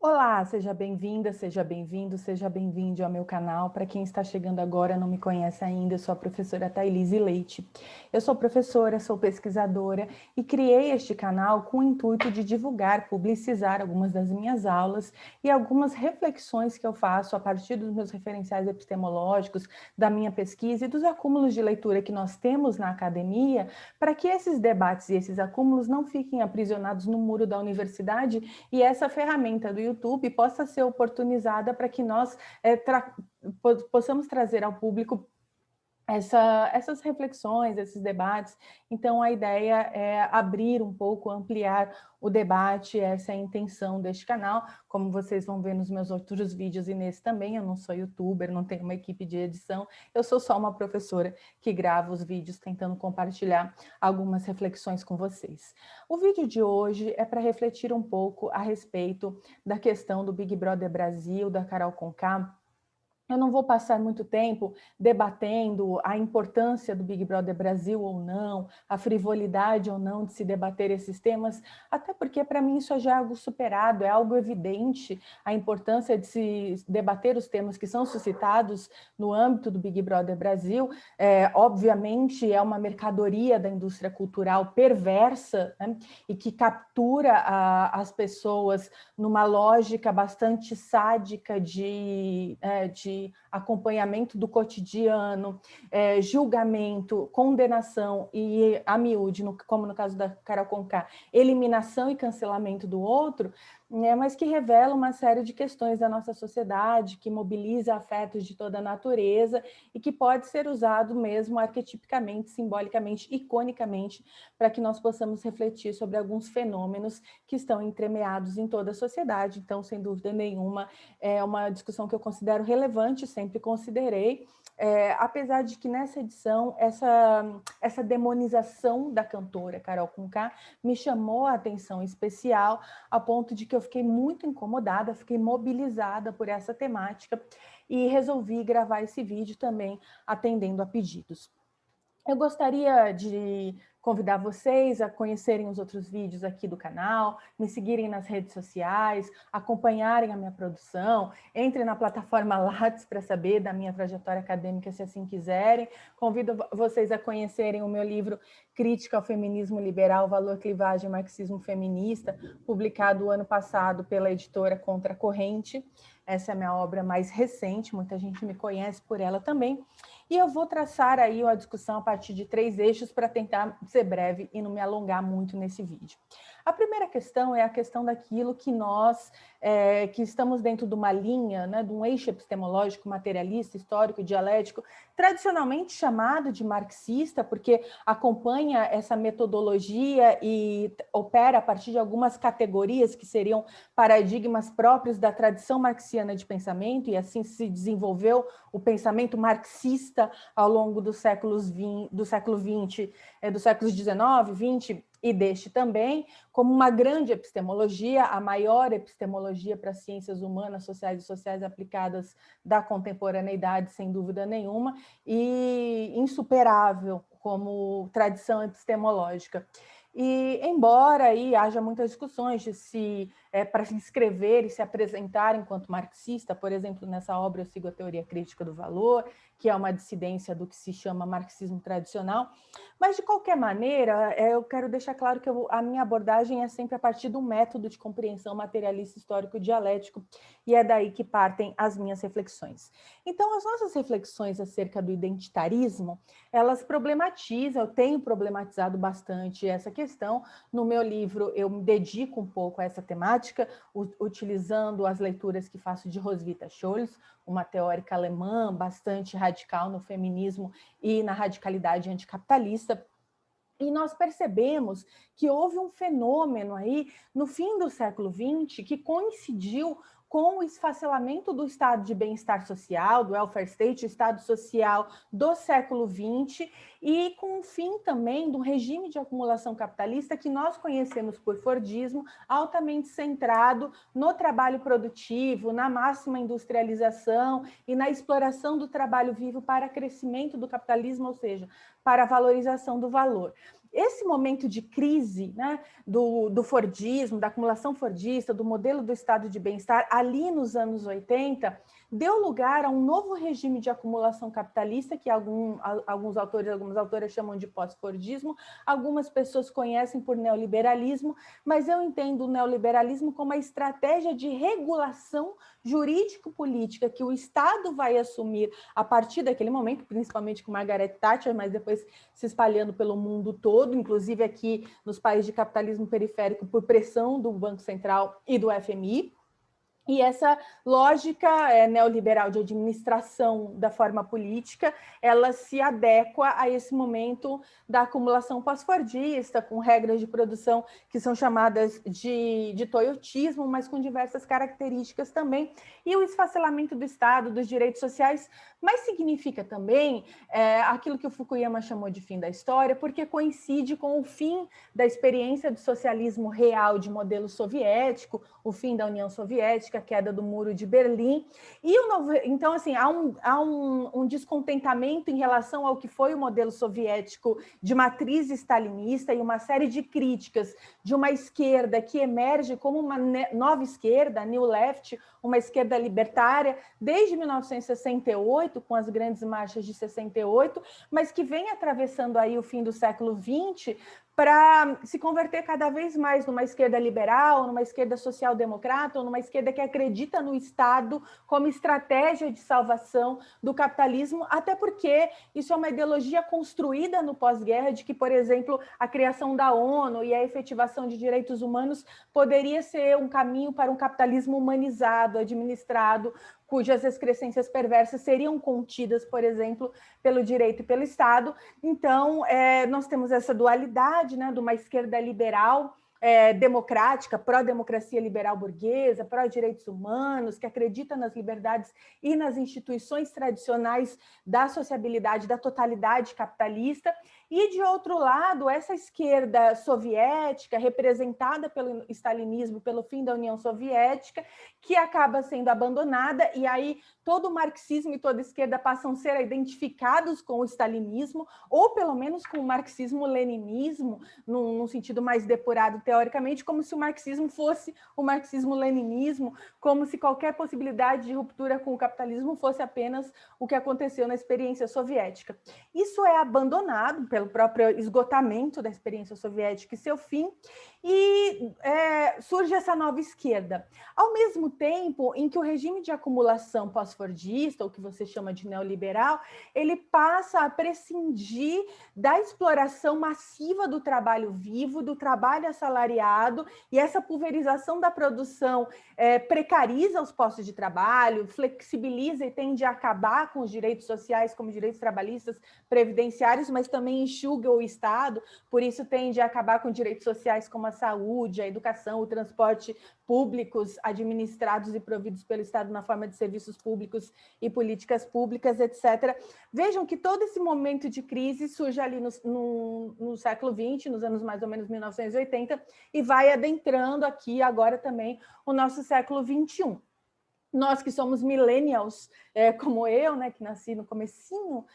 Olá, seja bem-vinda, seja bem-vindo, seja bem-vindo ao meu canal. Para quem está chegando agora e não me conhece ainda, eu sou a professora Thailise Leite. Eu sou professora, sou pesquisadora e criei este canal com o intuito de divulgar, publicizar algumas das minhas aulas e algumas reflexões que eu faço a partir dos meus referenciais epistemológicos, da minha pesquisa e dos acúmulos de leitura que nós temos na academia, para que esses debates e esses acúmulos não fiquem aprisionados no muro da universidade e essa ferramenta do YouTube possa ser oportunizada para que nós possamos trazer ao público essas reflexões, esses debates. Então, a ideia é abrir um pouco, ampliar o debate, essa é a intenção deste canal. Como vocês vão ver nos meus outros vídeos e nesse também, eu não sou youtuber, não tenho uma equipe de edição, eu sou só uma professora que grava os vídeos tentando compartilhar algumas reflexões com vocês. O vídeo de hoje é para refletir um pouco a respeito da questão do Big Brother Brasil, da Carol Conká. Eu não vou passar muito tempo debatendo a importância do Big Brother Brasil ou não, a frivolidade ou não de se debater esses temas, até porque para mim isso já é algo superado, é algo evidente, a importância de se debater os temas que são suscitados no âmbito do Big Brother Brasil. Obviamente é uma mercadoria da indústria cultural perversa, né, e que captura as pessoas numa lógica bastante sádica de acompanhamento do cotidiano, julgamento, condenação e, a miúde, como no caso da Carol Conká, eliminação e cancelamento do outro, mas que revela uma série de questões da nossa sociedade, que mobiliza afetos de toda a natureza e que pode ser usado mesmo arquetipicamente, simbolicamente, iconicamente, para que nós possamos refletir sobre alguns fenômenos que estão entremeados em toda a sociedade. Então, sem dúvida nenhuma, é uma discussão que eu considero relevante, sempre considerei, apesar de que nessa edição, essa demonização da cantora Carol Conká me chamou a atenção especial, a ponto de que eu fiquei muito incomodada, fiquei mobilizada por essa temática e resolvi gravar esse vídeo também atendendo a pedidos. Eu gostaria de convidar vocês a conhecerem os outros vídeos aqui do canal, me seguirem nas redes sociais, acompanharem a minha produção, entrem na plataforma Lattes para saber da minha trajetória acadêmica, se assim quiserem. Convido vocês a conhecerem o meu livro Crítica ao Feminismo Liberal, Valor, Clivagem e Marxismo Feminista, publicado o ano passado pela editora Contra a Corrente. Essa é a minha obra mais recente, muita gente me conhece por ela também. E eu vou traçar aí uma discussão a partir de 3 eixos para tentar ser breve e não me alongar muito nesse vídeo. A primeira questão é a questão daquilo que nós, que estamos dentro de uma linha, né, de um eixo epistemológico, materialista, histórico, dialético, tradicionalmente chamado de marxista, porque acompanha essa metodologia e opera a partir de algumas categorias que seriam paradigmas próprios da tradição marxiana de pensamento, e assim se desenvolveu o pensamento marxista ao longo do século XX, do séculos XIX, XX e deste também, como uma grande epistemologia, a maior epistemologia para as ciências humanas, sociais e sociais aplicadas da contemporaneidade, sem dúvida nenhuma, e insuperável como tradição epistemológica. E, embora aí haja muitas discussões de se para se inscrever e se apresentar enquanto marxista, por exemplo, nessa obra eu sigo a teoria crítica do valor, que é uma dissidência do que se chama marxismo tradicional, mas de qualquer maneira, eu quero deixar claro que a minha abordagem é sempre a partir do método de compreensão materialista histórico dialético, e é daí que partem as minhas reflexões. Então, as nossas reflexões acerca do identitarismo, elas problematizam, eu tenho problematizado bastante essa questão. No meu livro, eu me dedico um pouco a essa temática, utilizando as leituras que faço de Roswitha Scholz, uma teórica alemã bastante radical no feminismo e na radicalidade anticapitalista. E nós percebemos que houve um fenômeno aí no fim do século XX que coincidiu com o esfacelamento do estado de bem-estar social, do welfare state, o estado social do século XX, e com o fim também do regime de acumulação capitalista que nós conhecemos por Fordismo, altamente centrado no trabalho produtivo, na máxima industrialização e na exploração do trabalho vivo para crescimento do capitalismo, ou seja, para a valorização do valor. esse momento de crise, né, do Fordismo, da acumulação fordista, do modelo do estado de bem-estar, ali nos anos 80, deu lugar a um novo regime de acumulação capitalista, que alguns autores, algumas autoras chamam de pós-fordismo, algumas pessoas conhecem por neoliberalismo, mas eu entendo o neoliberalismo como a estratégia de regulação jurídico-política que o Estado vai assumir a partir daquele momento, principalmente com Margaret Thatcher, mas depois se espalhando pelo mundo todo, inclusive aqui nos países de capitalismo periférico, por pressão do Banco Central e do FMI. E essa lógica neoliberal de administração da forma política, ela se adequa a esse momento da acumulação pós-fordista, com regras de produção que são chamadas de toyotismo, mas com diversas características também, e o esfacelamento do Estado, dos direitos sociais, mas significa também aquilo que o Fukuyama chamou de fim da história, porque coincide com o fim da experiência do socialismo real de modelo soviético, o fim da União Soviética, a queda do Muro de Berlim. Então, assim, há um descontentamento em relação ao que foi o modelo soviético de matriz stalinista e uma série de críticas de uma esquerda que emerge como uma nova esquerda, New Left, uma esquerda libertária, desde 1968, com as grandes marchas de 68, mas que vem atravessando aí o fim do século XX, para se converter cada vez mais numa esquerda liberal, numa esquerda social-democrata, ou numa esquerda que acredita no Estado como estratégia de salvação do capitalismo, até porque isso é uma ideologia construída no pós-guerra de que, por exemplo, a criação da ONU e a efetivação de direitos humanos poderia ser um caminho para um capitalismo humanizado, administrado, cujas excrescências perversas seriam contidas, por exemplo, pelo direito e pelo Estado. Então, nós temos essa dualidade, né, de uma esquerda liberal, democrática, pró-democracia liberal burguesa, pró-direitos humanos, que acredita nas liberdades e nas instituições tradicionais da sociabilidade, da totalidade capitalista, e, de outro lado, essa esquerda soviética, representada pelo stalinismo, pelo fim da União Soviética, que acaba sendo abandonada, e aí todo o marxismo e toda a esquerda passam a ser identificados com o stalinismo, ou pelo menos com o marxismo-leninismo, num sentido mais depurado teoricamente, como se o marxismo fosse o marxismo-leninismo, como se qualquer possibilidade de ruptura com o capitalismo fosse apenas o que aconteceu na experiência soviética. Isso é abandonado pelo próprio esgotamento da experiência soviética e seu fim, e surge essa nova esquerda. Ao mesmo tempo em que o regime de acumulação pós-fordista, ou que você chama de neoliberal, ele passa a prescindir da exploração massiva do trabalho vivo, do trabalho assalariado, e essa pulverização da produção precariza os postos de trabalho, flexibiliza e tende a acabar com os direitos sociais, como direitos trabalhistas, previdenciários, mas também enxuga o Estado, por isso tende a acabar com direitos sociais como a saúde, a educação, o transporte públicos administrados e providos pelo Estado na forma de serviços públicos e políticas públicas, etc. Vejam que todo esse momento de crise surge ali no século XX, nos anos mais ou menos 1980, e vai adentrando aqui agora também o nosso século XXI. Nós que somos millennials, como eu, né, que nasci no comecinho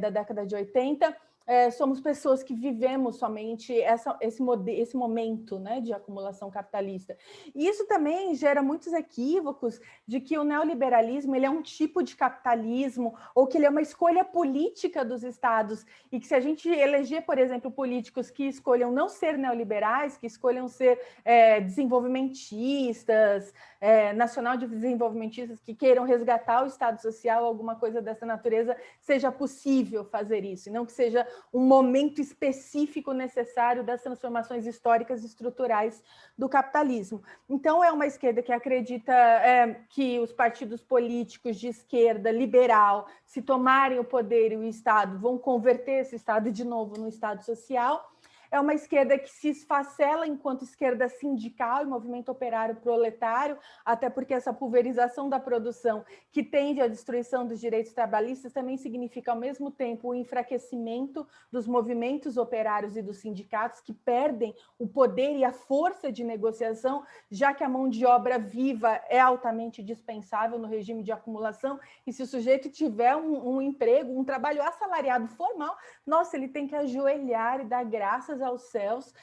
da década de 80, somos pessoas que vivemos somente esse momento, né, de acumulação capitalista. E isso também gera muitos equívocos de que o neoliberalismo ele é um tipo de capitalismo ou que ele é uma escolha política dos estados e que se a gente eleger, por exemplo, políticos que escolham não ser neoliberais, que escolham ser desenvolvimentistas, nacional-desenvolvimentistas, que queiram resgatar o Estado Social, alguma coisa dessa natureza, seja possível fazer isso, e não que seja um momento específico necessário das transformações históricas e estruturais do capitalismo. Então, é uma esquerda que acredita que os partidos políticos de esquerda liberal, se tomarem o poder e o Estado, vão converter esse Estado de novo no Estado social. É uma esquerda que se esfacela enquanto esquerda sindical e movimento operário proletário, até porque essa pulverização da produção que tende à destruição dos direitos trabalhistas também significa, ao mesmo tempo, o enfraquecimento dos movimentos operários e dos sindicatos que perdem o poder e a força de negociação, já que a mão de obra viva é altamente dispensável no regime de acumulação, e se o sujeito tiver um emprego, um trabalho assalariado formal, nossa, ele tem que ajoelhar e dar graças graças aos céus,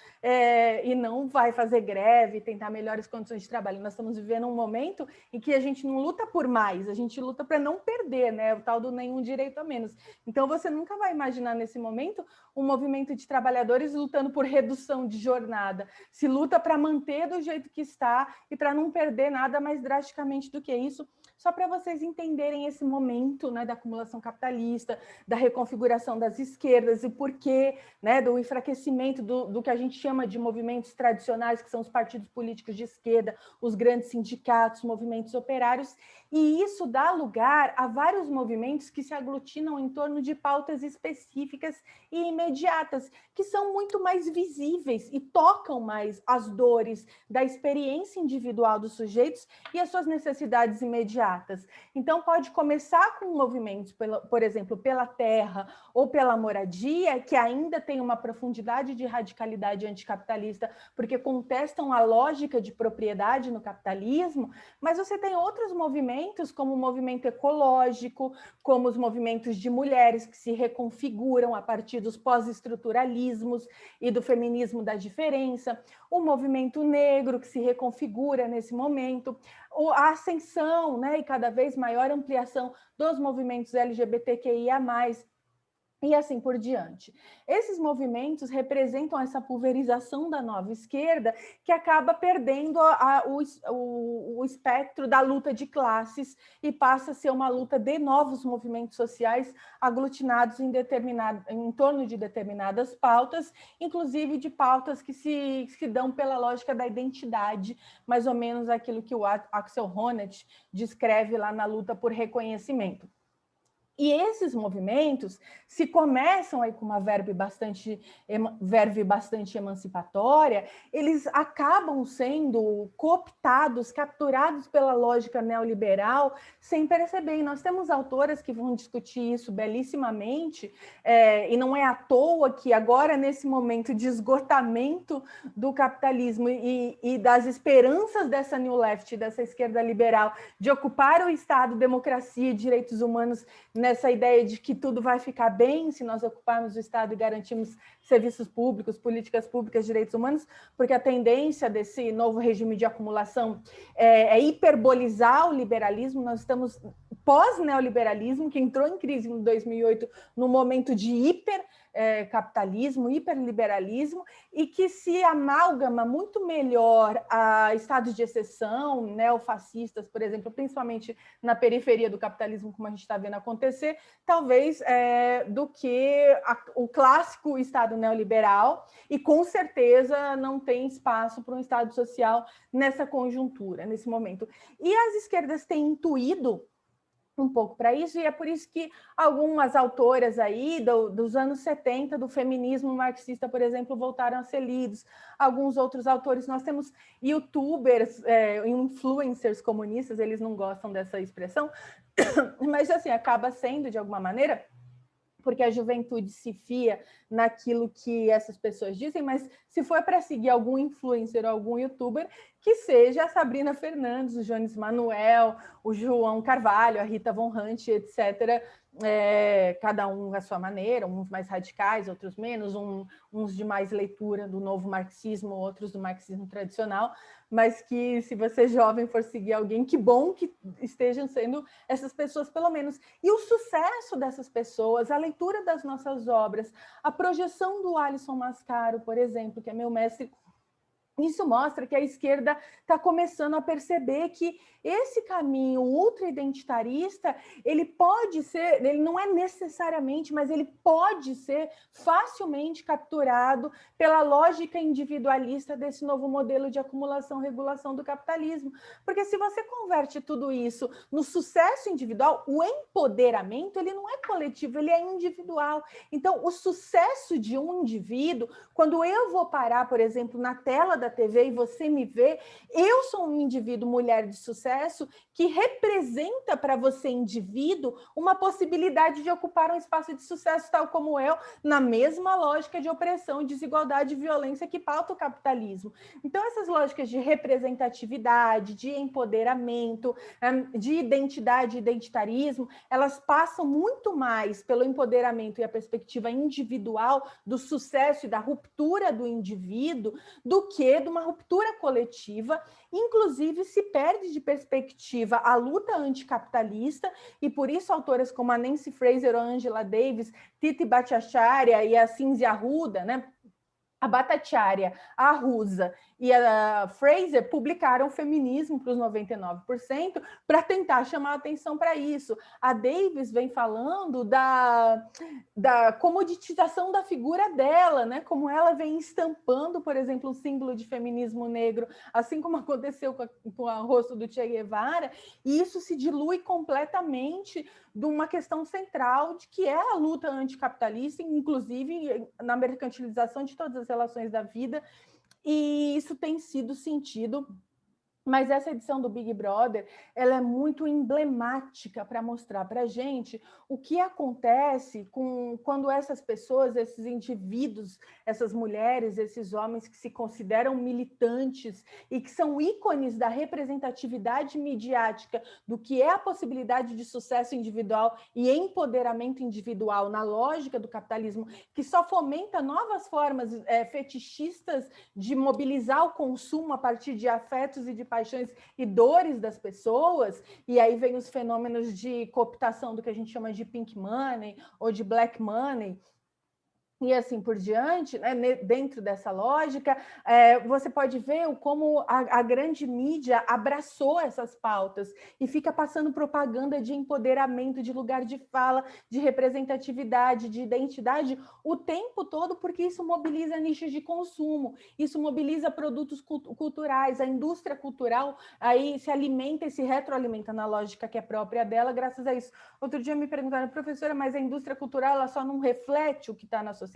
e não vai fazer greve, tentar melhores condições de trabalho. Nós estamos vivendo um momento em que a gente não luta por mais, a gente luta para não perder, né? O tal do nenhum direito a menos. Então, você nunca vai imaginar nesse momento um movimento de trabalhadores lutando por redução de jornada. Se luta para manter do jeito que está e para não perder nada mais drasticamente do que isso, só para vocês entenderem esse momento, né, da acumulação capitalista, da reconfiguração das esquerdas e porquê, né, do enfraquecimento do que a gente chama de movimentos tradicionais, que são os partidos políticos de esquerda, os grandes sindicatos, movimentos operários, e isso dá lugar a vários movimentos que se aglutinam em torno de pautas específicas e imediatas, que são muito mais visíveis e tocam mais as dores da experiência individual dos sujeitos e as suas necessidades imediatas. Então, pode começar com movimentos, por exemplo, pela terra ou pela moradia, que ainda tem uma profundidade de radicalidade anticapitalista, porque contestam a lógica de propriedade no capitalismo, mas você tem outros movimentos, como o movimento ecológico, como os movimentos de mulheres que se reconfiguram a partir dos pós-estruturalismos e do feminismo da diferença, o movimento negro que se reconfigura nesse momento, a ascensão, né, e cada vez maior ampliação dos movimentos LGBTQIA+, e assim por diante. Esses movimentos representam essa pulverização da nova esquerda que acaba perdendo o espectro da luta de classes e passa a ser uma luta de novos movimentos sociais aglutinados em torno de determinadas pautas, inclusive de pautas que se dão pela lógica da identidade, mais ou menos aquilo que o Axel Honneth descreve lá na luta por reconhecimento. E esses movimentos, se começam aí com uma verve bastante emancipatória, eles acabam sendo cooptados, capturados pela lógica neoliberal, sem perceber. E nós temos autoras que vão discutir isso belíssimamente, e não é à toa que agora, nesse momento de esgotamento do capitalismo e das esperanças dessa New Left, dessa esquerda liberal, de ocupar o Estado, democracia e direitos humanos, nessa ideia de que tudo vai ficar bem se nós ocuparmos o Estado e garantirmos serviços públicos, políticas públicas, direitos humanos, porque a tendência desse novo regime de acumulação é hiperbolizar o liberalismo. Nós estamos pós-neoliberalismo, que entrou em crise em 2008, no momento de hipercapitalismo, hiperliberalismo, e que se amálgama muito melhor a estados de exceção, neofascistas, por exemplo, principalmente na periferia do capitalismo, como a gente está vendo acontecer, talvez do que o clássico Estado neoliberal, e com certeza não tem espaço para um Estado social nessa conjuntura, nesse momento. E as esquerdas têm intuído um pouco para isso, e é por isso que algumas autoras aí dos anos 70, do feminismo marxista, por exemplo, voltaram a ser lidos. Alguns outros autores, nós temos youtubers, influencers comunistas, eles não gostam dessa expressão, mas assim, acaba sendo, de alguma maneira, porque a juventude se fia naquilo que essas pessoas dizem, mas se for para seguir algum influencer ou algum youtuber, que seja a Sabrina Fernandes, o Jones Manuel, o João Carvalho, a Rita Von Hunt, etc., cada um à sua maneira, uns mais radicais, outros menos, uns de mais leitura do novo marxismo, outros do marxismo tradicional, mas que, se você jovem for seguir alguém, que bom que estejam sendo essas pessoas, pelo menos. E o sucesso dessas pessoas, a leitura das nossas obras, a projeção do Alisson Mascaro, por exemplo, que é meu mestre, isso mostra que a esquerda está começando a perceber que esse caminho ultra-identitarista, ele pode ser, ele não é necessariamente, mas ele pode ser facilmente capturado pela lógica individualista desse novo modelo de acumulação e regulação do capitalismo. Porque se você converte tudo isso no sucesso individual, o empoderamento, ele não é coletivo, ele é individual. Então, o sucesso de um indivíduo, quando eu vou parar, por exemplo, na tela da TV e você me vê, eu sou um indivíduo, mulher de sucesso, que representa para você, indivíduo, uma possibilidade de ocupar um espaço de sucesso, tal como eu, na mesma lógica de opressão, desigualdade e violência que pauta o capitalismo. Então, essas lógicas de representatividade, de empoderamento, de identidade e identitarismo, elas passam muito mais pelo empoderamento e a perspectiva individual do sucesso e da ruptura do indivíduo do que de uma ruptura coletiva. Inclusive, se perde de perspectiva a luta anticapitalista, e por isso autoras como a Nancy Fraser ou a Angela Davis, Titi Bhattacharya e a Cinzia Arruda, né? A Bhattacharya, a Rusa e a Fraser publicaram Feminismo para os 99% para tentar chamar a atenção para isso. A Davis vem falando da comoditização da figura dela, né? Como ela vem estampando, por exemplo, um símbolo de feminismo negro, assim como aconteceu com o rosto do Che Guevara, e isso se dilui completamente de uma questão central de que é a luta anticapitalista, inclusive na mercantilização de todas as relações da vida, e isso tem sido sentido. Mas essa edição do Big Brother, ela é muito emblemática para mostrar para a gente o que acontece quando essas pessoas, esses indivíduos, essas mulheres, esses homens que se consideram militantes e que são ícones da representatividade midiática do que é a possibilidade de sucesso individual e empoderamento individual na lógica do capitalismo, que só fomenta novas formas fetichistas de mobilizar o consumo a partir de afetos e de paixões e dores das pessoas, e aí vem os fenômenos de cooptação do que a gente chama de pink money ou de black money, e assim por diante, né? Dentro dessa lógica, você pode ver como a grande mídia abraçou essas pautas e fica passando propaganda de empoderamento, de lugar de fala, de representatividade, de identidade, o tempo todo, porque isso mobiliza nichos de consumo, isso mobiliza produtos culturais, a indústria cultural aí se alimenta e se retroalimenta na lógica que é própria dela, graças a isso. Outro dia me perguntaram, professora, mas a indústria cultural ela só não reflete o que está na sociedade?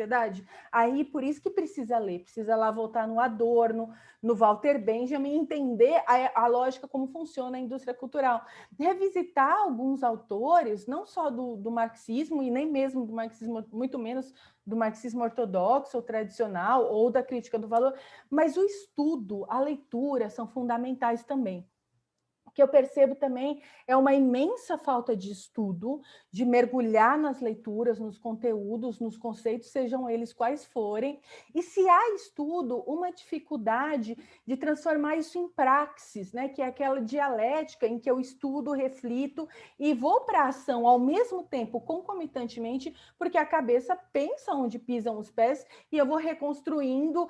Aí, por isso que precisa ler, precisa lá voltar no Adorno, no Walter Benjamin, entender a lógica, como funciona a indústria cultural. Revisitar alguns autores, não só do marxismo, e nem mesmo do marxismo, muito menos do marxismo ortodoxo ou tradicional, ou da crítica do valor, mas o estudo, a leitura são fundamentais também. O que eu percebo também é uma imensa falta de estudo, de mergulhar nas leituras, nos conteúdos, nos conceitos, sejam eles quais forem, e se há estudo, uma dificuldade de transformar isso em praxis, né? Que é aquela dialética em que eu estudo, reflito e vou para a ação ao mesmo tempo, concomitantemente, porque a cabeça pensa onde pisam os pés e eu vou reconstruindo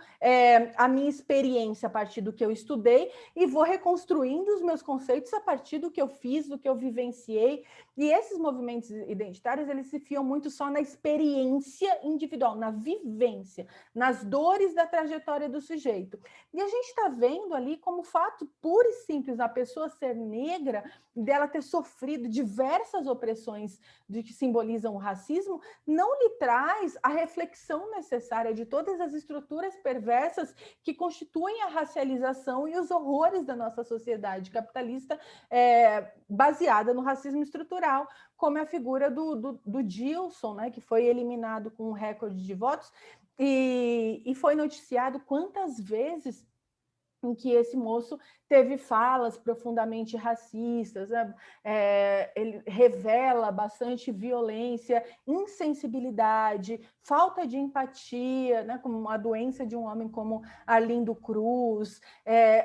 a minha experiência a partir do que eu estudei e vou reconstruindo os meus conceitos a partir do que eu fiz, do que eu vivenciei. E esses movimentos identitários, eles se fiam muito só na experiência individual, na vivência, nas dores da trajetória do sujeito. E a gente está vendo ali como fato puro e simples a pessoa ser negra, dela ter sofrido diversas opressões de que simbolizam o racismo, não lhe traz a reflexão necessária de todas as estruturas perversas que constituem a racialização e os horrores da nossa sociedade capitalista baseada no racismo estrutural, como é a figura do Dilson, né, que foi eliminado com um recorde de votos, e foi noticiado quantas vezes em que esse moço teve falas profundamente racistas, né? Ele revela bastante violência, insensibilidade, falta de empatia, né? Como uma doença de um homem como Arlindo Cruz,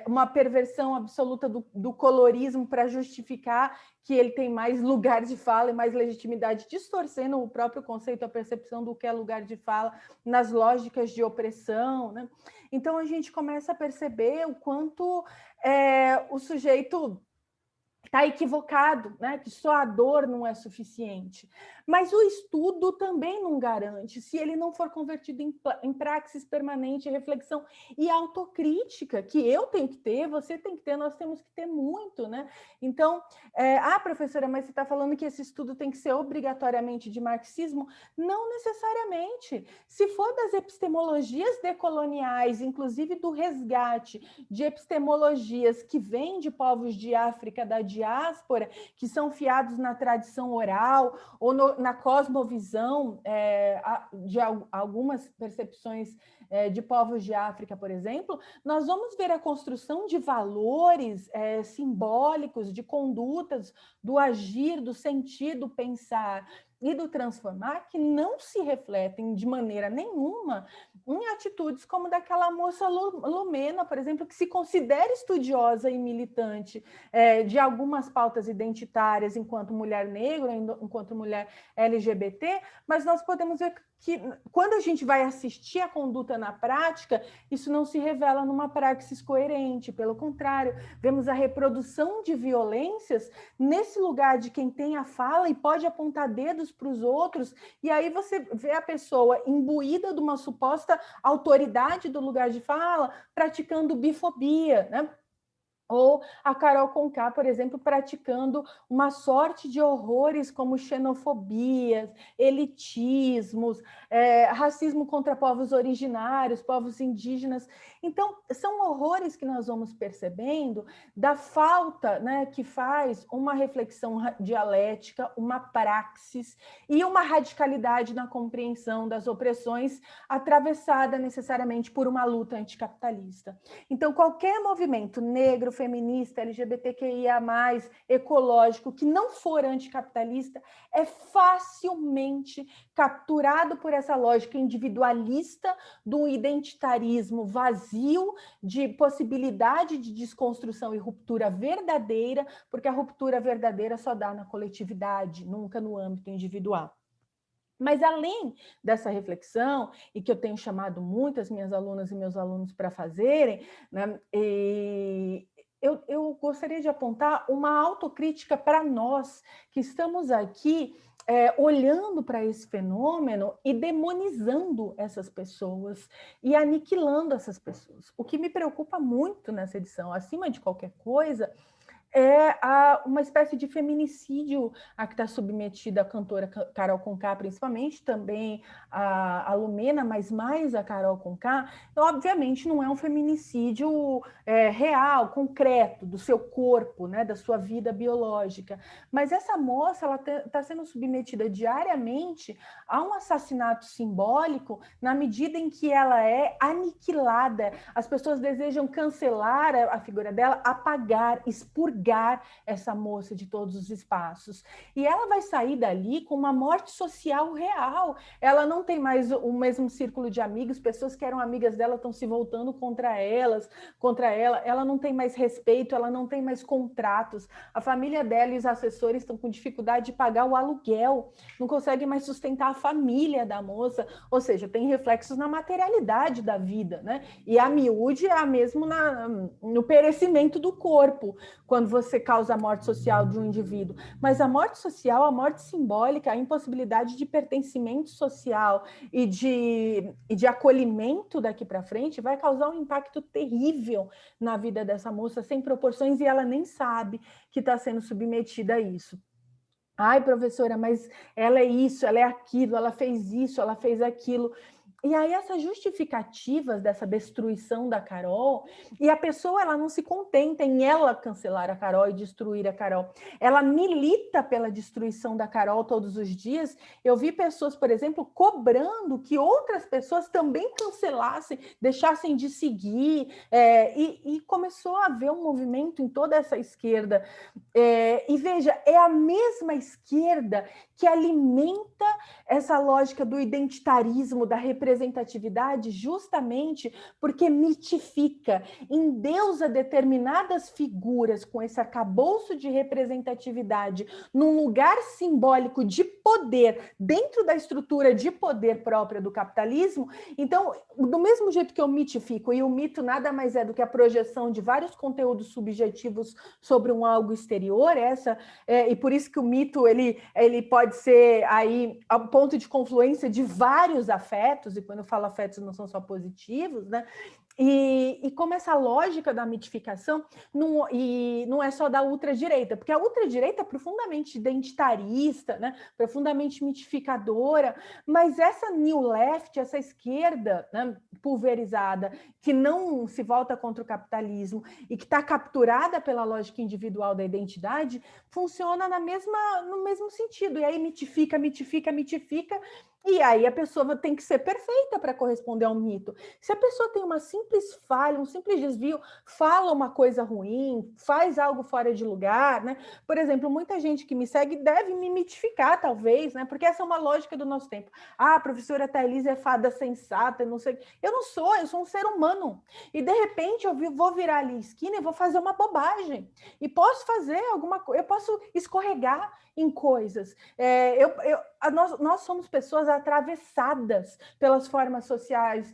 uma perversão absoluta do colorismo para justificar que ele tem mais lugar de fala e mais legitimidade, distorcendo o próprio conceito, a percepção do que é lugar de fala nas lógicas de opressão, né? Então, a gente começa a perceber o quanto o sujeito está equivocado, né? Que só a dor não é suficiente. Mas o estudo também não garante, se ele não for convertido em praxis permanente, reflexão e autocrítica, que eu tenho que ter, você tem que ter, nós temos que ter muito, né? Então, professora, mas você está falando que esse estudo tem que ser obrigatoriamente de marxismo? Não necessariamente. Se for das epistemologias decoloniais, inclusive do resgate de epistemologias que vêm de povos de África, da diáspora, que são fiados na tradição oral ou na cosmovisão de algumas percepções de povos de África, por exemplo, nós vamos ver a construção de valores simbólicos, de condutas, do agir, do sentir, do pensar e do transformar, que não se refletem de maneira nenhuma em atitudes como daquela moça Lumena, por exemplo, que se considera estudiosa e militante de algumas pautas identitárias enquanto mulher negra, enquanto mulher LGBT, mas nós podemos ver que quando a gente vai assistir a conduta na prática, isso não se revela numa praxis coerente, pelo contrário, vemos a reprodução de violências nesse lugar de quem tem a fala e pode apontar dedos para os outros, e aí você vê a pessoa imbuída de uma suposta autoridade do lugar de fala, praticando bifobia, né? Ou a Carol Conká, por exemplo, praticando uma sorte de horrores como xenofobias, elitismos, racismo contra povos originários, povos indígenas. Então, são horrores que nós vamos percebendo da falta, né, que faz uma reflexão dialética, uma praxis e uma radicalidade na compreensão das opressões atravessada necessariamente por uma luta anticapitalista. Então, qualquer movimento negro, feminista, LGBTQIA+, ecológico, que não for anticapitalista, é facilmente capturado por essa lógica individualista do identitarismo vazio, de possibilidade de desconstrução e ruptura verdadeira, porque a ruptura verdadeira só dá na coletividade, nunca no âmbito individual. Mas, além dessa reflexão, e que eu tenho chamado muitas minhas alunas e meus alunos para fazerem, né, eu gostaria de apontar uma autocrítica para nós, que estamos aqui olhando para esse fenômeno e demonizando essas pessoas e aniquilando essas pessoas. O que me preocupa muito nessa edição, acima de qualquer coisa, uma espécie de feminicídio a que está submetida a cantora Carol Conká, principalmente, também a Lumena, mas mais a Carol Conká. Obviamente não é um feminicídio real, concreto, do seu corpo, né, da sua vida biológica, mas essa moça está sendo submetida diariamente a um assassinato simbólico na medida em que ela é aniquilada. As pessoas desejam cancelar a figura dela, apagar, expurgar essa moça de todos os espaços. E ela vai sair dali com uma morte social real. Ela não tem mais o mesmo círculo de amigos, pessoas que eram amigas dela estão se voltando contra ela, ela não tem mais respeito, ela não tem mais contratos. A família dela e os assessores estão com dificuldade de pagar o aluguel, não conseguem mais sustentar a família da moça, ou seja, tem reflexos na materialidade da vida, né? E a miúde é mesmo no perecimento do corpo, quando você causa a morte social de um indivíduo. Mas a morte social, a morte simbólica, a impossibilidade de pertencimento social e de acolhimento daqui para frente vai causar um impacto terrível na vida dessa moça, sem proporções, e ela nem sabe que está sendo submetida a isso. Ai, professora, mas ela é isso, ela é aquilo, ela fez isso, ela fez aquilo. E aí essas justificativas dessa destruição da Carol, e a pessoa ela não se contenta em ela cancelar a Carol e destruir a Carol, ela milita pela destruição da Carol todos os dias. Eu vi pessoas, por exemplo, cobrando que outras pessoas também cancelassem, deixassem de seguir, e começou a haver um movimento em toda essa esquerda. E veja, é a mesma esquerda que alimenta essa lógica do identitarismo, da representação representatividade justamente porque mitifica, endeusa determinadas figuras com esse arcabouço de representatividade num lugar simbólico de poder dentro da estrutura de poder própria do capitalismo. Então, do mesmo jeito que eu mitifico, e o mito nada mais é do que a projeção de vários conteúdos subjetivos sobre um algo exterior, e por isso que o mito ele pode ser aí ao ponto de confluência de vários afetos, e quando eu falo afetos não são só positivos, né? E como essa lógica da mitificação não é só da ultradireita, porque a ultradireita é profundamente identitarista, né? Profundamente mitificadora, mas essa new left, essa esquerda, né, pulverizada, que não se volta contra o capitalismo e que está capturada pela lógica individual da identidade, funciona no mesmo sentido. E aí mitifica, e aí a pessoa tem que ser perfeita para corresponder ao mito. Se a pessoa tem uma simples falha, um simples desvio, fala uma coisa ruim, faz algo fora de lugar, né? Por exemplo, muita gente que me segue deve me mitificar, talvez, né? Porque essa é uma lógica do nosso tempo. Ah, a professora Thailise é fada sensata, não sei. Eu sou um ser humano. E de repente vou virar ali esquina e vou fazer uma bobagem. E posso fazer alguma coisa, eu posso escorregar em coisas. Nós somos pessoas atravessadas pelas formas sociais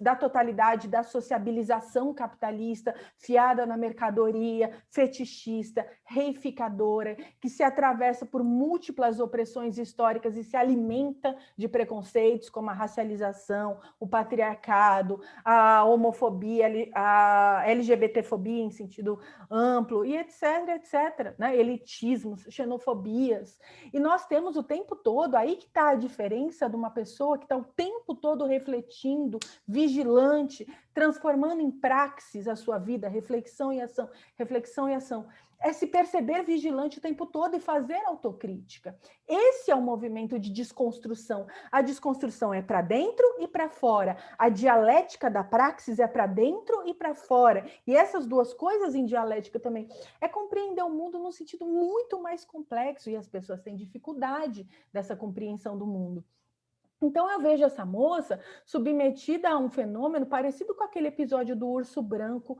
da totalidade, da sociabilização capitalista, fiada na mercadoria, fetichista, reificadora, que se atravessa por múltiplas opressões históricas e se alimenta de preconceitos como a racialização, o patriarcado, a homofobia, a LGBTfobia em sentido amplo, e etc, etc, né? Elitismos, xenofobias. E nós temos o tempo todo, aí que está a diferença de uma pessoa que está o tempo todo refletindo, vigilante, transformando em praxis a sua vida, reflexão e ação, é se perceber vigilante o tempo todo e fazer autocrítica. Esse é o movimento de desconstrução. A desconstrução é para dentro e para fora. A dialética da praxis é para dentro e para fora. E essas duas coisas em dialética também é compreender o mundo num sentido muito mais complexo, e as pessoas têm dificuldade dessa compreensão do mundo. Então, eu vejo essa moça submetida a um fenômeno parecido com aquele episódio do urso branco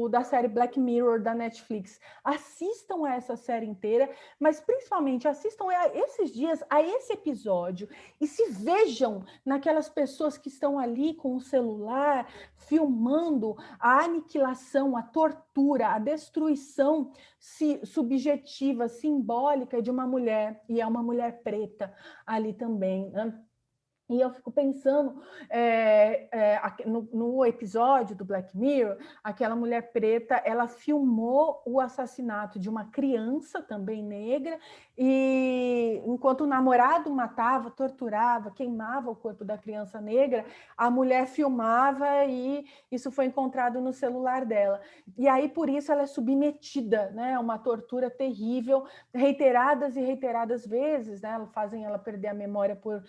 da série Black Mirror da Netflix. Assistam a essa série inteira, mas principalmente assistam esses dias a esse episódio e se vejam naquelas pessoas que estão ali com o celular filmando a aniquilação, a tortura, a destruição subjetiva, simbólica de uma mulher, e é uma mulher preta ali também, né? E eu fico pensando, no episódio do Black Mirror, aquela mulher preta, ela filmou o assassinato de uma criança também negra, e enquanto o namorado matava, torturava, queimava o corpo da criança negra, a mulher filmava e isso foi encontrado no celular dela. E aí, por isso, ela é submetida, né, a uma tortura terrível, reiteradas e reiteradas vezes, né, fazem ela perder a memória por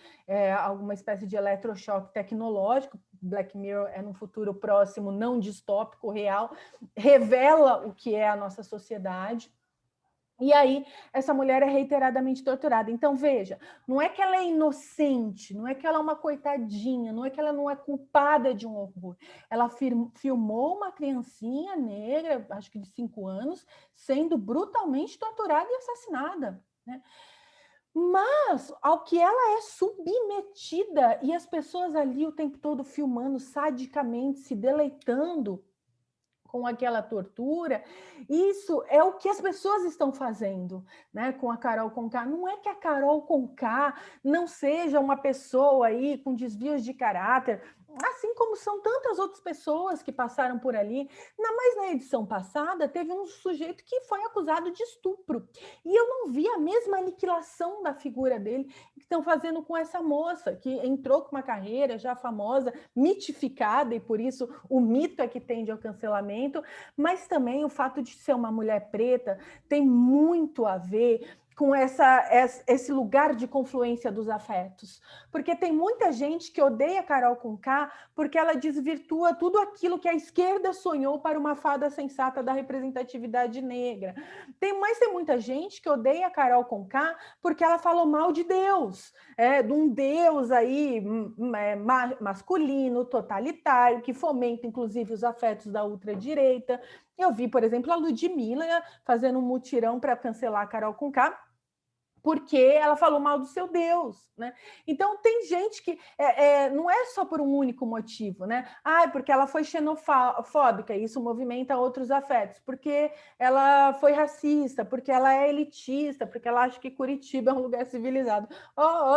alguma espécie de eletrochoque tecnológico. Black Mirror é num futuro próximo, não distópico, real, revela o que é a nossa sociedade. E aí, essa mulher é reiteradamente torturada. Então, veja, não é que ela é inocente, não é que ela é uma coitadinha, não é que ela não é culpada de um horror. Ela filmou uma criancinha negra, acho que de 5 anos, sendo brutalmente torturada e assassinada, né? Mas ao que ela é submetida, e as pessoas ali o tempo todo filmando sadicamente, se deleitando com aquela tortura, isso é o que as pessoas estão fazendo, né, com a Carol Conká. Não é que a Carol Conká não seja uma pessoa aí com desvios de caráter, assim como são tantas outras pessoas que passaram por ali. Mas na edição passada teve um sujeito que foi acusado de estupro, e eu não vi a mesma aniquilação da figura dele que estão fazendo com essa moça, que entrou com uma carreira já famosa, mitificada, e por isso o mito é que tende ao cancelamento, mas também o fato de ser uma mulher preta tem muito a ver com esse lugar de confluência dos afetos. Porque tem muita gente que odeia Carol Conká porque ela desvirtua tudo aquilo que a esquerda sonhou para uma fada sensata da representatividade negra. Mas tem muita gente que odeia Carol Conká porque ela falou mal de Deus, de um Deus aí masculino, totalitário, que fomenta, inclusive, os afetos da ultradireita. Eu vi, por exemplo, a Ludmilla fazendo um mutirão para cancelar a Carol Conká, porque ela falou mal do seu Deus, né? Então tem gente que não é só por um único motivo, né? Porque ela foi xenofóbica, isso movimenta outros afetos, porque essa foi racista, porque ela é elitista, porque ela acha que Curitiba é um lugar civilizado.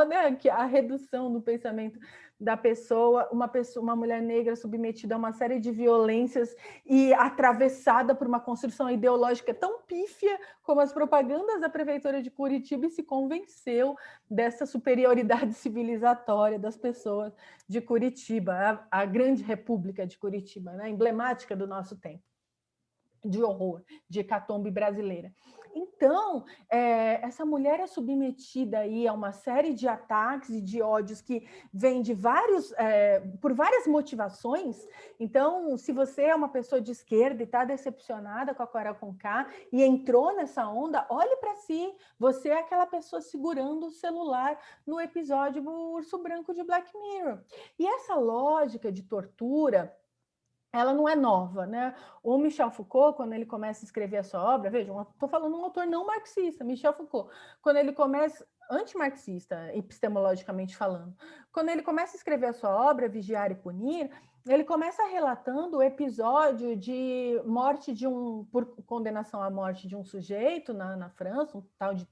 Né? Que a redução do pensamento da pessoa, uma mulher negra submetida a uma série de violências e atravessada por uma construção ideológica tão pífia como as propagandas da prefeitura de Curitiba, e se convenceu dessa superioridade civilizatória das pessoas de Curitiba, a grande república de Curitiba, né? Emblemática do nosso tempo de horror, de hecatombe brasileira. Então, essa mulher é submetida aí a uma série de ataques e de ódios que vêm de por várias motivações. Então, se você é uma pessoa de esquerda e está decepcionada com a Carol Conká e entrou nessa onda, olhe para si. Você é aquela pessoa segurando o celular no episódio do Urso Branco de Black Mirror. E essa lógica de tortura, ela não é nova, né? O Michel Foucault, quando ele começa a escrever a sua obra, vejam, estou falando um autor não marxista, Michel Foucault, quando ele começa, antimarxista, epistemologicamente falando, quando ele começa a escrever a sua obra, Vigiar e Punir, ele começa relatando o episódio de morte por condenação à morte de um sujeito na França, um tal de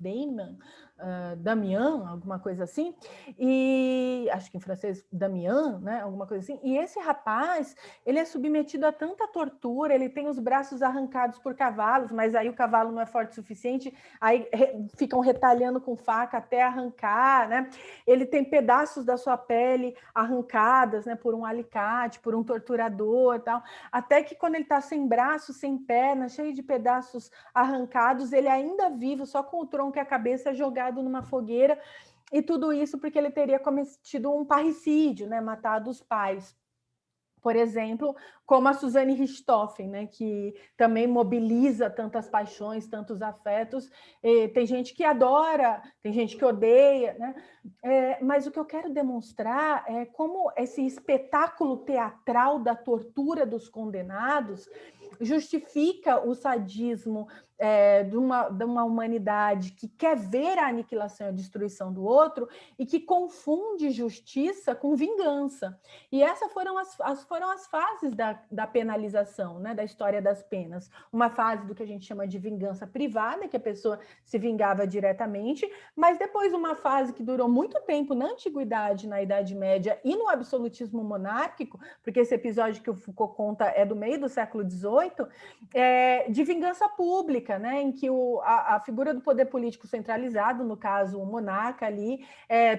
Damian, alguma coisa assim, e acho que em francês, Damian, né, alguma coisa assim, e esse rapaz, ele é submetido a tanta tortura, ele tem os braços arrancados por cavalos, mas aí o cavalo não é forte o suficiente, aí ficam retalhando com faca até arrancar, né? Ele tem pedaços da sua pele arrancadas, né, por um alicate, por um torturador, tal, até que quando ele está sem braço, sem perna, cheio de pedaços arrancados, ele ainda vivo, só com o tronco e a cabeça jogado numa fogueira, e tudo isso porque ele teria cometido um parricídio, né, matado os pais. Por exemplo, como a Suzane Richthofen, né, que também mobiliza tantas paixões, tantos afetos. Tem gente que adora, tem gente que odeia, né? Mas o que eu quero demonstrar é como esse espetáculo teatral da tortura dos condenados justifica o sadismo de uma humanidade que quer ver a aniquilação e a destruição do outro e que confunde justiça com vingança. E essas foram as fases da penalização, né, da história das penas. Uma fase do que a gente chama de vingança privada, que a pessoa se vingava diretamente, mas depois uma fase que durou muito tempo na Antiguidade, na Idade Média e no absolutismo monárquico, porque esse episódio que o Foucault conta é do meio do século XVIII, de vingança pública, né, em que a figura do poder político centralizado, no caso o monarca ali,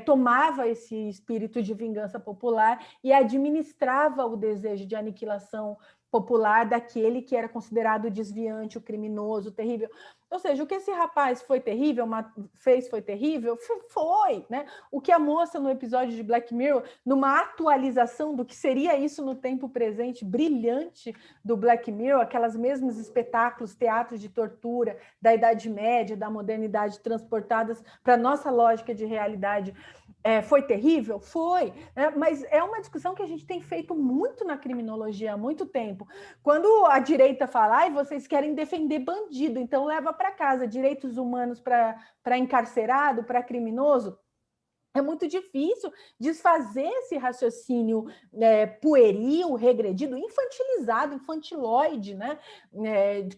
tomava esse espírito de vingança popular e administrava o desejo de aniquilação popular daquele que era considerado desviante, o criminoso, o terrível. Ou seja, o que esse rapaz fez foi terrível? Foi, né? O que a moça no episódio de Black Mirror, numa atualização do que seria isso no tempo presente, brilhante do Black Mirror, aquelas mesmos espetáculos, teatros de tortura da Idade Média, da modernidade, transportadas para a nossa lógica de realidade, foi terrível? Foi, né? Mas é uma discussão que a gente tem feito muito na criminologia há muito tempo. Quando a direita fala, vocês querem defender bandido, então leva para casa direitos humanos para encarcerado, para criminoso, é muito difícil desfazer esse raciocínio pueril, regredido, infantilizado, infantiloide, né?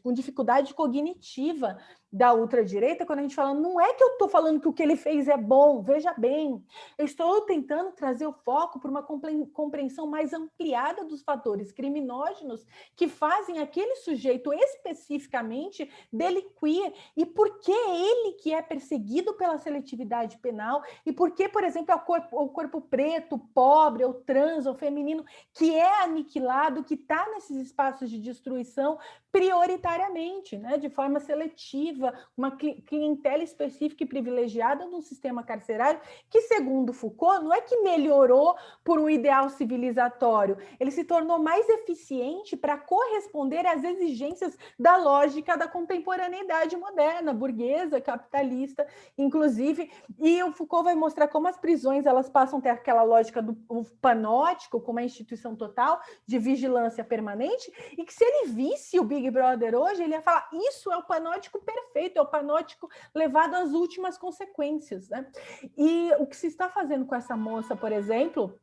Com dificuldade cognitiva da ultradireita, quando a gente fala, não é que eu estou falando que o que ele fez é bom, veja bem, eu estou tentando trazer o foco para uma compreensão mais ampliada dos fatores criminógenos que fazem aquele sujeito especificamente delinquir, e por que ele que é perseguido pela seletividade penal, e por que, por exemplo, é o corpo preto, o pobre, o trans, o feminino, que é aniquilado, que está nesses espaços de destruição, prioritariamente, né, de forma seletiva, uma clientela específica e privilegiada num sistema carcerário que, segundo Foucault, não é que melhorou por um ideal civilizatório, ele se tornou mais eficiente para corresponder às exigências da lógica da contemporaneidade moderna, burguesa, capitalista, inclusive, e o Foucault vai mostrar como as prisões elas passam a ter aquela lógica do panóptico, como a instituição total de vigilância permanente, e que se ele visse o Big Brother hoje, ele ia falar, isso é o panóptico perfeito, é o panóptico levado às últimas consequências, né? E o que se está fazendo com essa moça, por exemplo,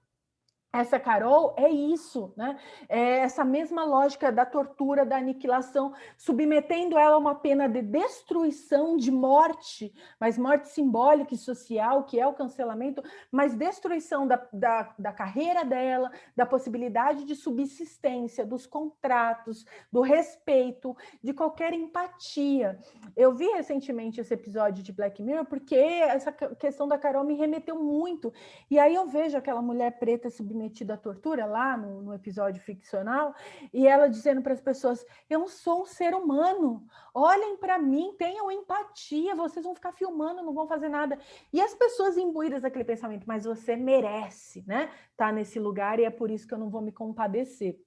essa Carol, é isso, né? É essa mesma lógica da tortura, da aniquilação, submetendo ela a uma pena de destruição, de morte, mas morte simbólica e social, que é o cancelamento, mas destruição da carreira dela, da possibilidade de subsistência, dos contratos, do respeito, de qualquer empatia. Eu vi recentemente esse episódio de Black Mirror porque essa questão da Carol me remeteu muito. E aí eu vejo aquela mulher preta submetida à tortura lá no episódio ficcional, e ela dizendo para as pessoas, eu sou um ser humano, olhem para mim, tenham empatia, vocês vão ficar filmando, não vão fazer nada. E as pessoas imbuídas daquele pensamento, mas você merece, né, tá nesse lugar e é por isso que eu não vou me compadecer.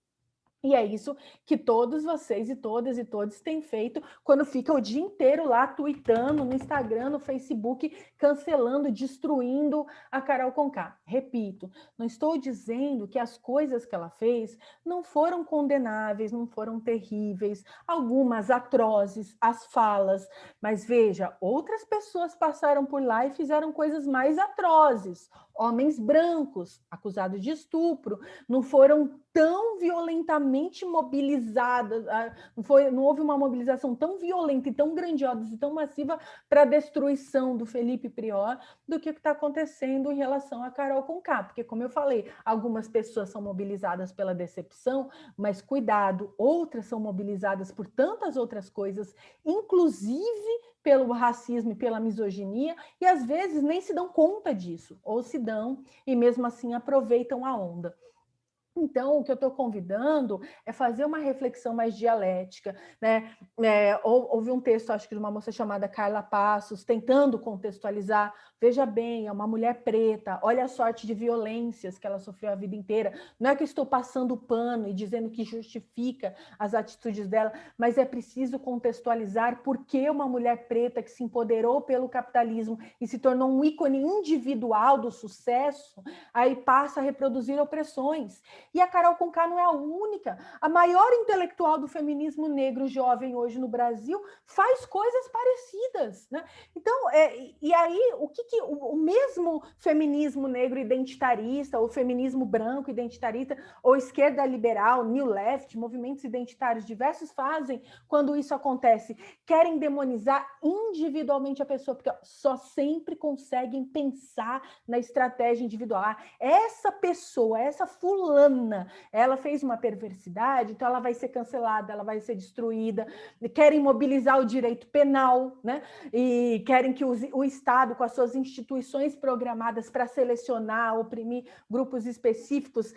E é isso que todos vocês e todos têm feito quando fica o dia inteiro lá tweetando no Instagram, no Facebook, cancelando, destruindo a Carol Conká. Repito, não estou dizendo que as coisas que ela fez não foram condenáveis, não foram terríveis, algumas atrozes, as falas, mas veja, outras pessoas passaram por lá e fizeram coisas mais atrozes. Homens brancos, acusados de estupro, não foram tão violentamente mobilizadas, não houve uma mobilização tão violenta e tão grandiosa e tão massiva para a destruição do Felipe Prior do que está acontecendo em relação a Carol Conká, porque, como eu falei, algumas pessoas são mobilizadas pela decepção, mas cuidado, outras são mobilizadas por tantas outras coisas, inclusive pelo racismo e pela misoginia, e às vezes nem se dão conta disso, ou se dão e mesmo assim aproveitam a onda. Então, o que eu estou convidando é fazer uma reflexão mais dialética, né? Houve um texto, acho que de uma moça chamada Carla Passos, tentando contextualizar. Veja bem, é uma mulher preta, olha a sorte de violências que ela sofreu a vida inteira. Não é que eu estou passando pano e dizendo que justifica as atitudes dela, mas é preciso contextualizar por que uma mulher preta que se empoderou pelo capitalismo e se tornou um ícone individual do sucesso, aí passa a reproduzir opressões. E a Carol Conká não é a única. A maior intelectual do feminismo negro jovem hoje no Brasil faz coisas parecidas, né? Então, e aí, o mesmo feminismo negro identitarista, ou feminismo branco identitarista, ou esquerda liberal, new left, movimentos identitários diversos fazem quando isso acontece? Querem demonizar individualmente a pessoa, porque só sempre conseguem pensar na estratégia individual. Essa pessoa, essa fulana, ela fez uma perversidade, então ela vai ser cancelada, ela vai ser destruída. Querem mobilizar o direito penal, né? E querem que o Estado, com as suas instituições programadas para selecionar, oprimir grupos específicos,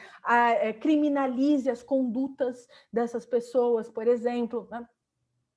criminalize as condutas dessas pessoas, por exemplo, né?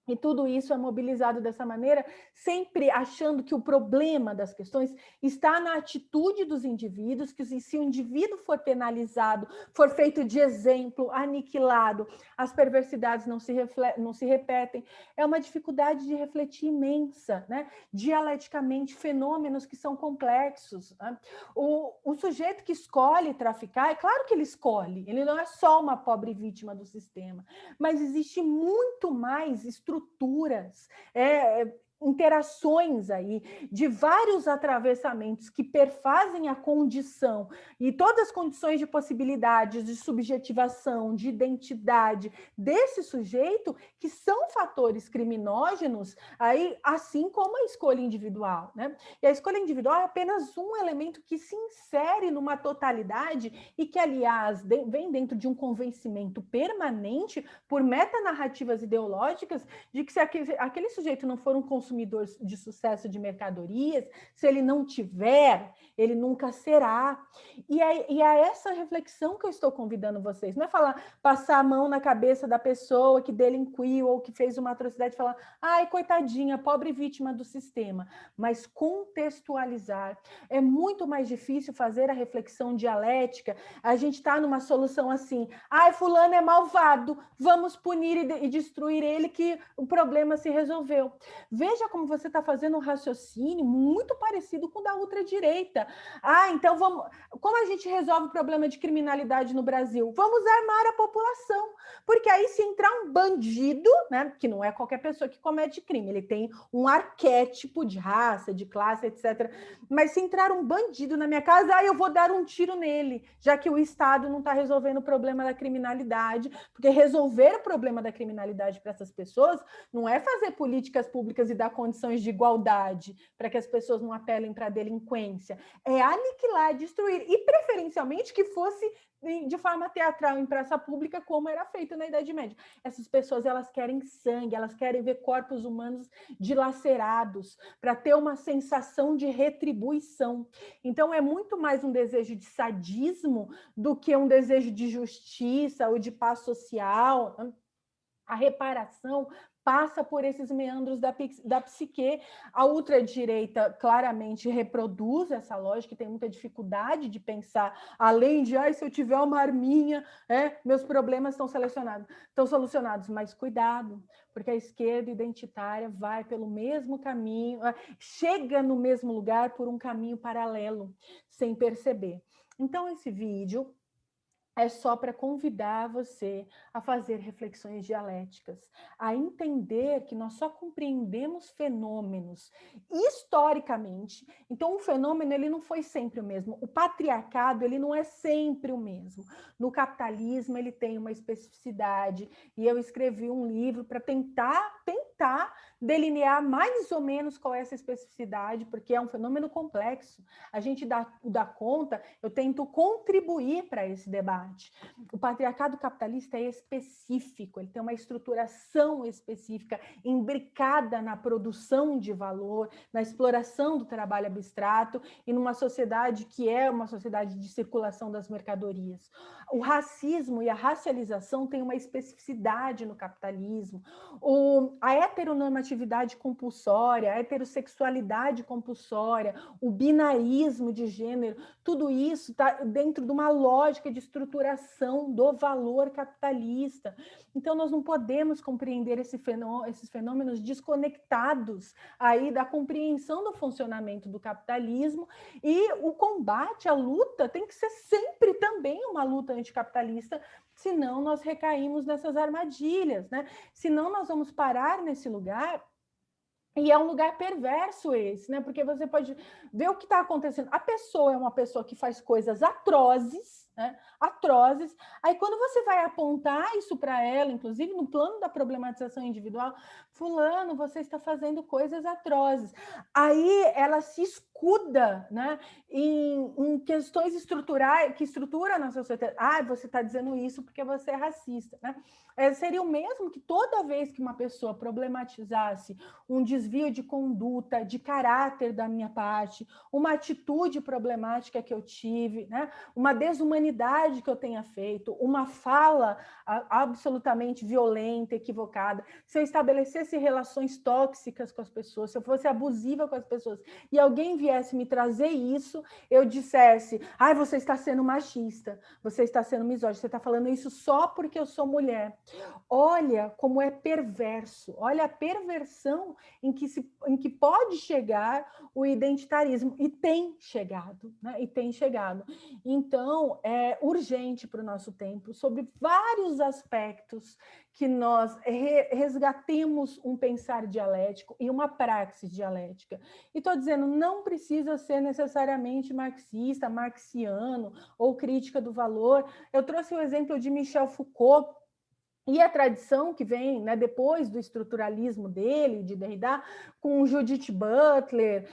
E tudo isso é mobilizado dessa maneira, sempre achando que o problema das questões está na atitude dos indivíduos, que se o indivíduo for penalizado, for feito de exemplo, aniquilado, as perversidades não se repetem. É uma dificuldade de refletir imensa, né? Dialeticamente, fenômenos que são complexos. Né? O sujeito que escolhe traficar, é claro que ele não é só uma pobre vítima do sistema, mas existe muito mais estruturas, interações aí de vários atravessamentos que perfazem a condição e todas as condições de possibilidades de subjetivação, de identidade desse sujeito, que são fatores criminógenos, aí, assim como a escolha individual, né? E a escolha individual é apenas um elemento que se insere numa totalidade e que, aliás, vem dentro de um convencimento permanente por metanarrativas ideológicas de que se aquele sujeito não for um consumidor consumidor de sucesso de mercadorias, se ele não tiver, ele nunca será. E é essa reflexão que eu estou convidando vocês. Não é passar a mão na cabeça da pessoa que delinquiu ou que fez uma atrocidade e falar, ai, coitadinha, pobre vítima do sistema. Mas contextualizar. É muito mais difícil fazer a reflexão dialética. A gente está numa solução assim, ai, fulano é malvado, vamos punir e destruir ele que o problema se resolveu. Veja como você está fazendo um raciocínio muito parecido com o da ultradireita. Ah, então vamos... Como a gente resolve o problema de criminalidade no Brasil? Vamos armar a população. Porque aí se entrar um bandido, né, que não é qualquer pessoa que comete crime, ele tem um arquétipo de raça, de classe, etc. Mas se entrar um bandido na minha casa, eu vou dar um tiro nele, já que o Estado não está resolvendo o problema da criminalidade, porque resolver o problema da criminalidade para essas pessoas não é fazer políticas públicas e dar condições de igualdade para que as pessoas não apelem para a delinquência, é aniquilar, destruir, e preferencialmente que fosse de forma teatral em praça pública, como era feito na Idade Média. Essas pessoas, elas querem sangue, elas querem ver corpos humanos dilacerados, para ter uma sensação de retribuição. Então, é muito mais um desejo de sadismo do que um desejo de justiça ou de paz social. A reparação passa por esses meandros da psique. A ultradireita claramente reproduz essa lógica, tem muita dificuldade de pensar, além de, se eu tiver uma arminha, meus problemas estão solucionados. Mas cuidado, porque a esquerda identitária vai pelo mesmo caminho, chega no mesmo lugar por um caminho paralelo, sem perceber. Então, esse vídeo é só para convidar você a fazer reflexões dialéticas, a entender que nós só compreendemos fenômenos historicamente. Então, o fenômeno ele não foi sempre o mesmo. O patriarcado ele não é sempre o mesmo. No capitalismo ele tem uma especificidade e eu escrevi um livro para tentar delinear mais ou menos qual é essa especificidade, porque é um fenômeno complexo. A gente dá conta, eu tento contribuir para esse debate. O patriarcado capitalista é específico, ele tem uma estruturação específica, imbricada na produção de valor, na exploração do trabalho abstrato e numa sociedade que é uma sociedade de circulação das mercadorias. O racismo e a racialização têm uma especificidade no capitalismo. A heteronormatividade compulsória, a heterossexualidade compulsória, o binarismo de gênero, tudo isso está dentro de uma lógica de estruturação do valor capitalista. Então, nós não podemos compreender esses fenômenos desconectados aí da compreensão do funcionamento do capitalismo, e o combate, a luta, tem que ser sempre também uma luta anticapitalista, senão nós recaímos nessas armadilhas, né? Senão nós vamos parar nesse lugar. E é um lugar perverso esse, né? Porque você pode ver o que está acontecendo. A pessoa é uma pessoa que faz coisas atrozes, né? Atrozes. Aí, quando você vai apontar isso para ela, inclusive no plano da problematização individual, fulano, você está fazendo coisas atrozes. Aí ela se escuda, né? Em questões estruturais, que estruturam a nossa sociedade. Você está dizendo isso porque você é racista, né? Seria o mesmo que toda vez que uma pessoa problematizasse um desvio de conduta, de caráter da minha parte, uma atitude problemática que eu tive, né? Uma desumanidade que eu tenha feito, uma fala absolutamente violenta, equivocada, se eu estabelecesse relações tóxicas com as pessoas, se eu fosse abusiva com as pessoas, e alguém viesse me trazer isso, eu dissesse, você está sendo machista, você está sendo misógino, você está falando isso só porque eu sou mulher. Olha como é perverso, olha a perversão em que pode chegar o identitarismo, e tem chegado, né? E tem chegado. Então, é urgente para o nosso tempo, sobre vários aspectos, que nós resgatemos um pensar dialético e uma praxis dialética. E estou dizendo, não precisa ser necessariamente marxista, marxiano ou crítica do valor. Eu trouxe o exemplo de Michel Foucault, E a tradição que vem, né, depois do estruturalismo dele, de Derrida, com Judith Butler,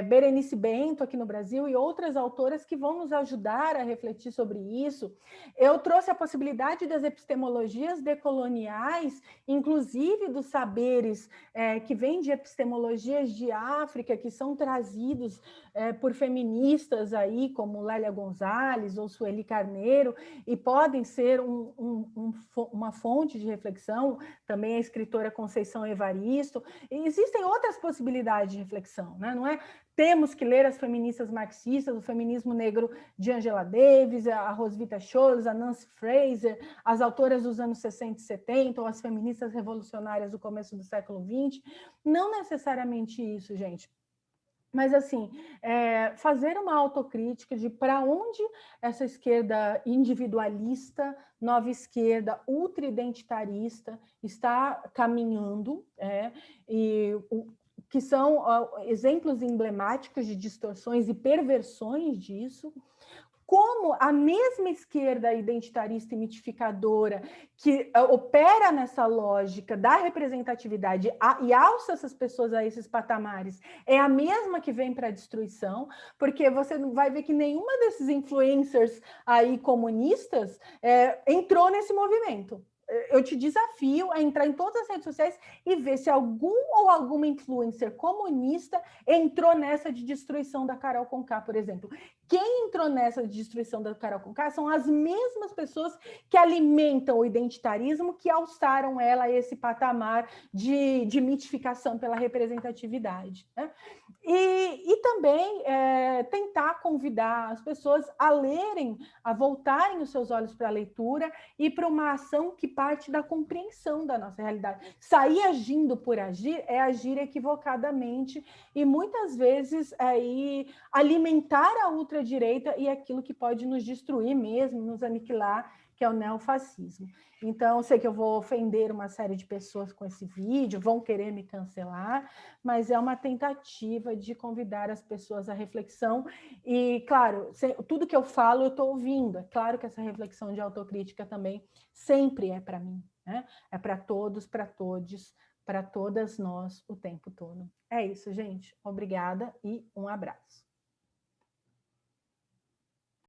Berenice Bento aqui no Brasil e outras autoras que vão nos ajudar a refletir sobre isso. Eu trouxe a possibilidade das epistemologias decoloniais, inclusive dos saberes que vêm de epistemologias de África, que são trazidos por feministas aí, como Lélia Gonzalez ou Sueli Carneiro, e podem ser uma fonte de reflexão, também a escritora Conceição Evaristo. E existem outras possibilidades de reflexão, né? Não é temos que ler as feministas marxistas, o feminismo negro de Angela Davis, a Roswitha Scholz, a Nancy Fraser, as autoras dos anos 60 e 70, ou as feministas revolucionárias do começo do século XX. Não necessariamente isso, gente. Mas, assim, fazer uma autocrítica de para onde essa esquerda individualista, nova esquerda, ultra-identitarista está caminhando, que são exemplos emblemáticos de distorções e perversões disso, como a mesma esquerda identitarista e mitificadora que opera nessa lógica da representatividade e alça essas pessoas a esses patamares é a mesma que vem para a destruição, porque você vai ver que nenhuma desses influencers aí comunistas entrou nesse movimento. Eu te desafio a entrar em todas as redes sociais e ver se algum ou alguma influencer comunista entrou nessa de destruição da Carol Conká, por exemplo. Quem entrou nessa de destruição da Carol Conká são as mesmas pessoas que alimentam o identitarismo, que alçaram ela a esse patamar de mitificação pela representatividade, né? E também tentar convidar as pessoas a lerem, a voltarem os seus olhos para a leitura e para uma ação que parte da compreensão da nossa realidade. Sair agindo por agir é agir equivocadamente e muitas vezes alimentar a ultradireita e aquilo que pode nos destruir mesmo, nos aniquilar, que é o neofascismo. Então, sei que eu vou ofender uma série de pessoas com esse vídeo, vão querer me cancelar, mas é uma tentativa de convidar as pessoas à reflexão. E, claro, tudo que eu falo eu estou ouvindo. É claro que essa reflexão de autocrítica também sempre é para mim, né? É para todos, para todes, para todas nós o tempo todo. É isso, gente. Obrigada e um abraço.